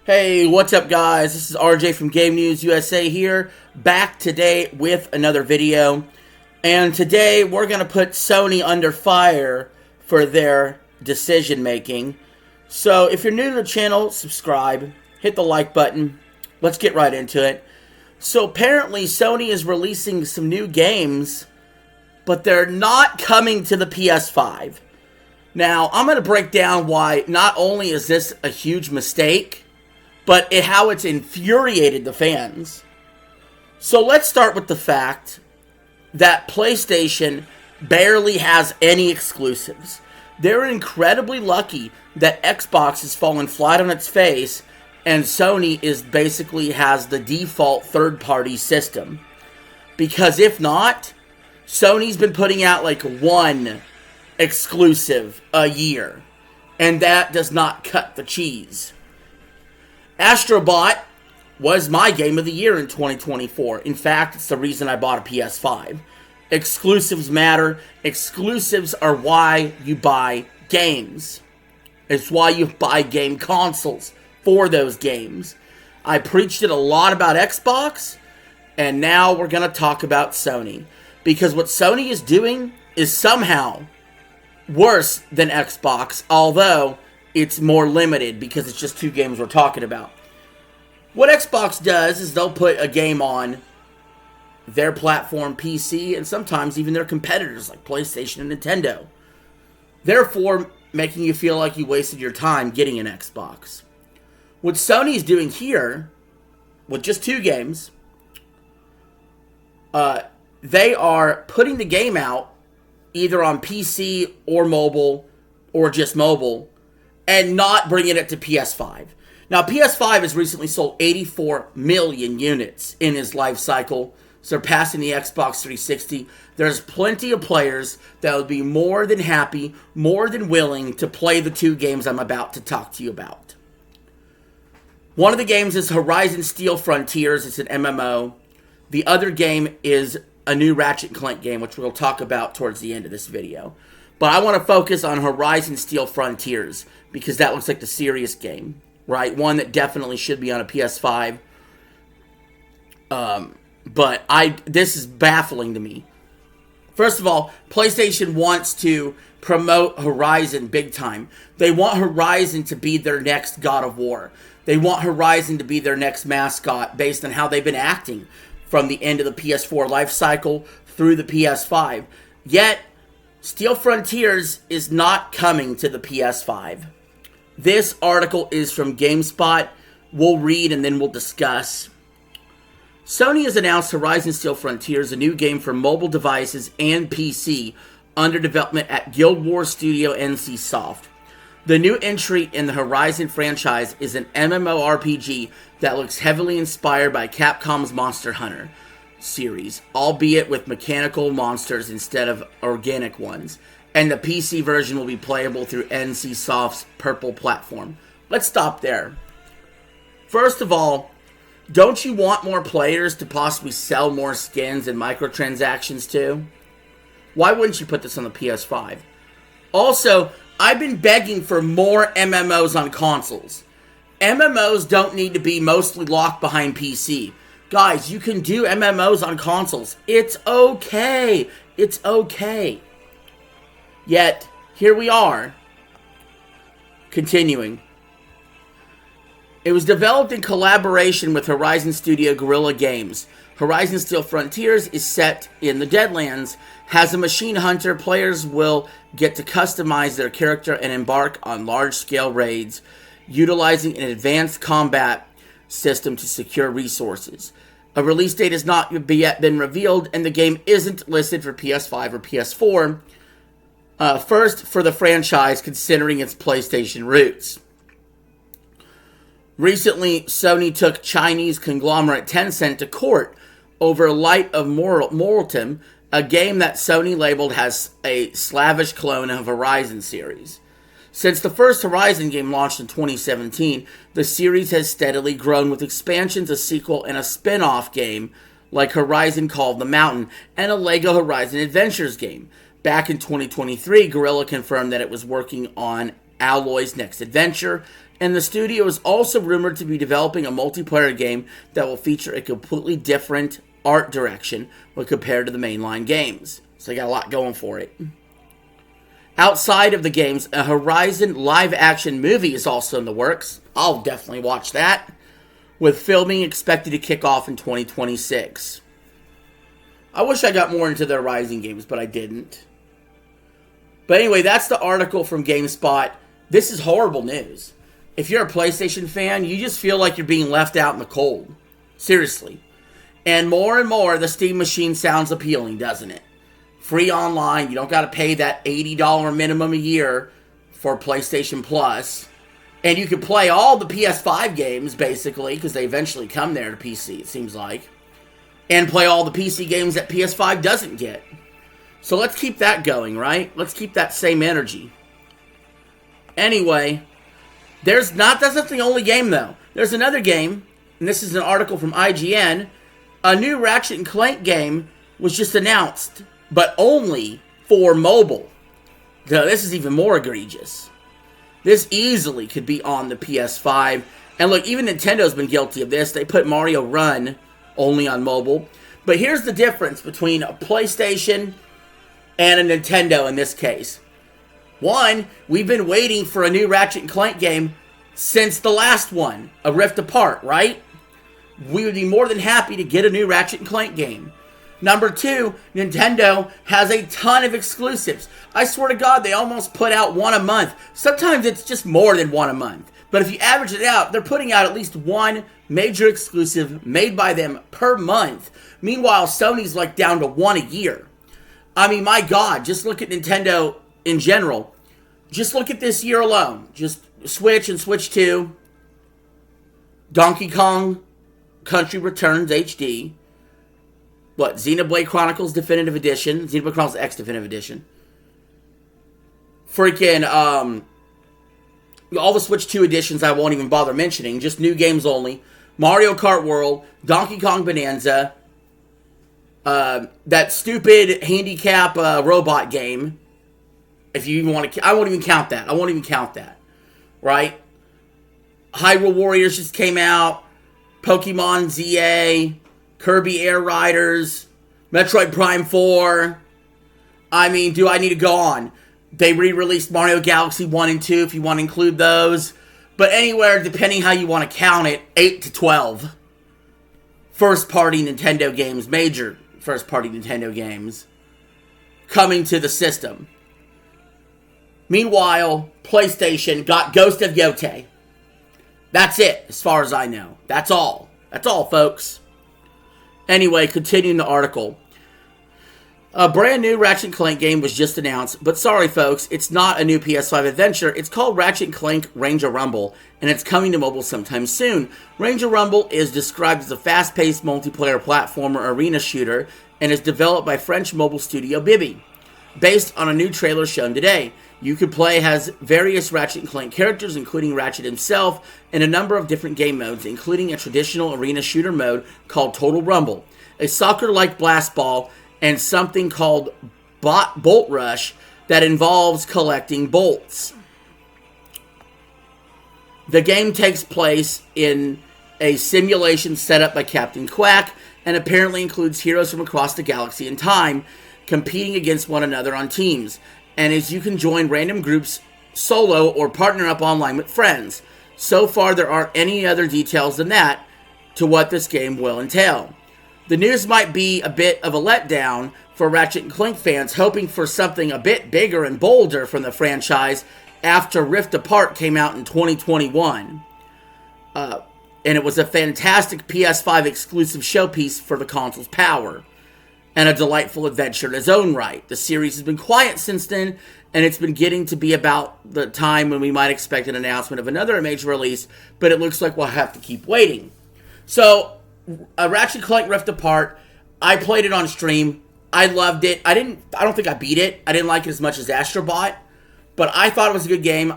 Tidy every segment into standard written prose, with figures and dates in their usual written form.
Hey, what's up guys? This is RJ from Game News USA here, back today with another video. And today we're going to put Sony under fire for their decision making. So if you're new to the channel, subscribe, hit the like button. Let's get right into it. So apparently Sony is releasing some new games, but they're not coming to the PS5. Now, I'm going to break down why not only is this a huge mistake, but how it's infuriated the fans. So let's start with the fact that PlayStation barely has any exclusives. They're incredibly lucky that Xbox has fallen flat on its face and Sony basically has the default third-party system. Because if not, Sony's been putting out like one exclusive a year, and that does not cut the cheese. Astrobot was my game of the year in 2024. In fact, it's the reason I bought a PS5. Exclusives matter. Exclusives are why you buy games. It's why you buy game consoles for those games. I preached it a lot about Xbox, and now we're going to talk about Sony. Because what Sony is doing is somehow worse than Xbox, although it's more limited because it's just two games we're talking about. What Xbox does is they'll put a game on their platform PC and sometimes even their competitors like PlayStation and Nintendo, therefore making you feel like you wasted your time getting an Xbox. What Sony's doing here, with just two games, they are putting the game out either on PC or mobile, or just mobile, and not bringing it to PS5. Now, PS5 has recently sold 84 million units in its life cycle, surpassing the Xbox 360. There's plenty of players that would be more than happy, more than willing to play the two games I'm about to talk to you about. One of the games is Horizon Steel Frontiers. It's an MMO. The other game is a new Ratchet and Clank game, which we'll talk about towards the end of this video. But I want to focus on Horizon Steel Frontiers because that looks like the serious game, right? One that definitely should be on a PS5. But this is baffling to me. First of all, PlayStation wants to promote Horizon big time. They want Horizon to be their next God of War. They want Horizon to be their next mascot based on how they've been acting from the end of the PS4 life cycle through the PS5. Yet, Steel Frontiers is not coming to the PS5. This article is from GameSpot. We'll read and then we'll discuss. Sony has announced Horizon Steel Frontiers, a new game for mobile devices and PC, under development at Guild Wars Studio NCSoft. The new entry in the Horizon franchise is an MMORPG that looks heavily inspired by Capcom's Monster Hunter series, albeit with mechanical monsters instead of organic ones. And the PC version will be playable through NCSoft's Purple platform. Let's stop there. First of all, don't you want more players to possibly sell more skins and microtransactions to? Why wouldn't you put this on the PS5? Also, I've been begging for more MMOs on consoles. MMOs don't need to be mostly locked behind PC. Guys, you can do MMOs on consoles. It's okay. It's okay. Yet, here we are. Continuing. It was developed in collaboration with Horizon Studio Guerrilla Games. Horizon Steel Frontiers is set in the Deadlands. As a machine hunter, players will get to customize their character and embark on large-scale raids, utilizing an advanced combat system to secure resources. A release date has not yet been revealed, and the game isn't listed for PS5 or PS4. First for the franchise, considering its PlayStation roots. Recently, Sony took Chinese conglomerate Tencent to court over Light of Mortem, a game that Sony labeled as a slavish clone of Horizon series. Since the first Horizon game launched in 2017, the series has steadily grown with expansions, a sequel, and a spin-off game like Horizon Call of the Mountain and a LEGO Horizon Adventures game. Back in 2023, Guerrilla confirmed that it was working on Alloy's next adventure, And the studio is also rumored to be developing a multiplayer game that will feature a completely different art direction when compared to the mainline games. So they got a lot going for it. Outside of the games, a Horizon live-action movie is also in the works. I'll definitely watch that, with filming expected to kick off in 2026. I wish I got more into the Horizon games, but I didn't. But anyway, that's the article from GameSpot. This is horrible news. If you're a PlayStation fan, you just feel like you're being left out in the cold. Seriously. And more, the Steam machine sounds appealing, doesn't it? Free online, you don't got to pay that $80 minimum a year for PlayStation Plus. And you can play all the PS5 games, basically, because they eventually come there to PC, it seems like. And play all the PC games that PS5 doesn't get. So let's keep that going, right? Let's keep that same energy. Anyway, that's not the only game, though. There's another game, and this is an article from IGN. A new Ratchet and Clank game was just announced, but only for mobile. So this is even more egregious. This easily could be on the PS5. And look, even Nintendo's been guilty of this. They put Mario Run only on mobile. But here's the difference between a PlayStation and a Nintendo in this case. One, we've been waiting for a new Ratchet and Clank game since the last one, A Rift Apart, right? We would be more than happy to get a new Ratchet and Clank game. Number two, Nintendo has a ton of exclusives. I swear to God, they almost put out one a month. Sometimes it's just more than one a month. But if you average it out, they're putting out at least one major exclusive made by them per month. Meanwhile, Sony's like down to one a year. I mean, my God, just look at Nintendo in general. Just look at this year alone. Just Switch and Switch 2. Donkey Kong Country Returns HD. What? Xenoblade Chronicles Definitive Edition. Xenoblade Chronicles X Definitive Edition. Freaking, all the Switch 2 editions I won't even bother mentioning. Just new games only. Mario Kart World. Donkey Kong Bonanza. That stupid handicap robot game. If you even want to... I won't even count that. Right? Hyrule Warriors just came out. Pokemon ZA. Kirby Air Riders, Metroid Prime 4. I mean, do I need to go on? They re-released Mario Galaxy 1 and 2, if you want to include those. But anywhere, depending how you want to count it, 8 to 12. First-party Nintendo games, major first-party Nintendo games, coming to the system. Meanwhile, PlayStation got Ghost of Yotei. That's it, as far as I know. That's all. That's all, folks. Anyway, continuing the article. A brand new Ratchet and Clank game was just announced, but sorry folks, it's not a new PS5 adventure. It's called Ratchet and Clank Ranger Rumble, and it's coming to mobile sometime soon. Ranger Rumble is described as a fast-paced multiplayer platformer arena shooter and is developed by French mobile studio Bibi. Based on a new trailer shown today, you could play as various Ratchet and Clank characters, including Ratchet himself, in a number of different game modes, including a traditional arena shooter mode called Total Rumble, a soccer-like blast ball, and something called Bolt Rush that involves collecting bolts. The game takes place in a simulation set up by Captain Quack and apparently includes heroes from across the galaxy and time competing against one another on teams, and as you can join random groups solo or partner up online with friends. So far, there aren't any other details than that to what this game will entail. The news might be a bit of a letdown for Ratchet and Clank fans, hoping for something a bit bigger and bolder from the franchise after Rift Apart came out in 2021. And it was a fantastic PS5 exclusive showpiece for the console's power, and a delightful adventure in its own right. The series has been quiet since then, and it's been getting to be about the time when we might expect an announcement of another major release, but it looks like we'll have to keep waiting. So, Ratchet & Clank Rift Apart, I played it on stream. I loved it. I don't think I beat it. I didn't like it as much as Astrobot, but I thought it was a good game.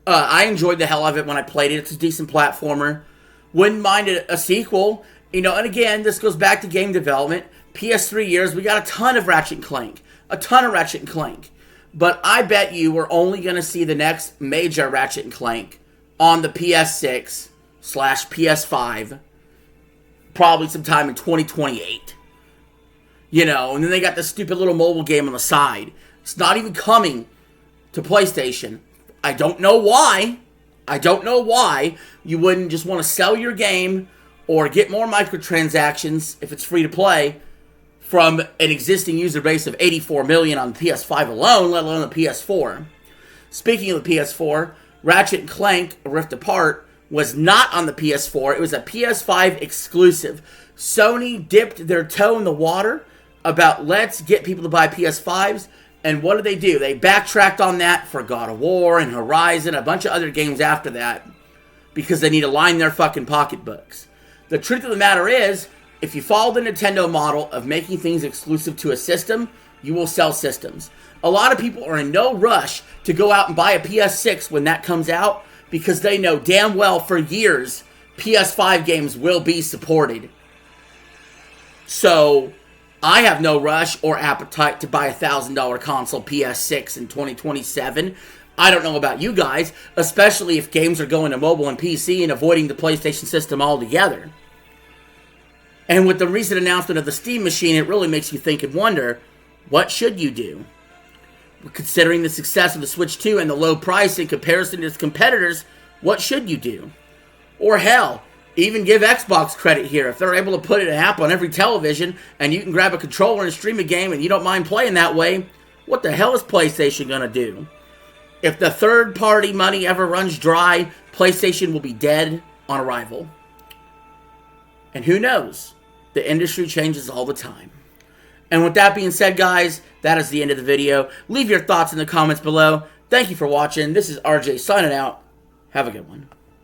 I enjoyed the hell out of it when I played it. It's a decent platformer. Wouldn't mind a sequel. You know, and again, this goes back to game development. PS3 years, we got a ton of Ratchet and Clank. A ton of Ratchet and Clank. But I bet you we're only going to see the next major Ratchet and Clank on the PS6/PS5 probably sometime in 2028. You know, and then they got this stupid little mobile game on the side. It's not even coming to PlayStation. I don't know why. I don't know why you wouldn't just want to sell your game or get more microtransactions if it's free to play from an existing user base of 84 million on the PS5 alone, let alone the PS4. Speaking of the PS4, Ratchet and Clank Rift Apart was not on the PS4. It was a PS5 exclusive. Sony dipped their toe in the water about let's get people to buy PS5s. And what do? They backtracked on that for God of War and Horizon, a bunch of other games after that, because they need to line their fucking pocketbooks. The truth of the matter is, if you follow the Nintendo model of making things exclusive to a system, you will sell systems. A lot of people are in no rush to go out and buy a PS6 when that comes out, because they know damn well for years PS5 games will be supported. So I have no rush or appetite to buy a $1,000 console PS6 in 2027. I don't know about you guys, especially if games are going to mobile and PC and avoiding the PlayStation system altogether. And with the recent announcement of the Steam machine, it really makes you think and wonder, what should you do? Considering the success of the Switch 2 and the low price in comparison to its competitors, what should you do? Or hell, even give Xbox credit here. If they're able to put an app on every television and you can grab a controller and stream a game and you don't mind playing that way, what the hell is PlayStation going to do? If the third-party money ever runs dry, PlayStation will be dead on arrival. And who knows? The industry changes all the time. And with that being said, guys, that is the end of the video. Leave your thoughts in the comments below. Thank you for watching. This is RJ signing out. Have a good one.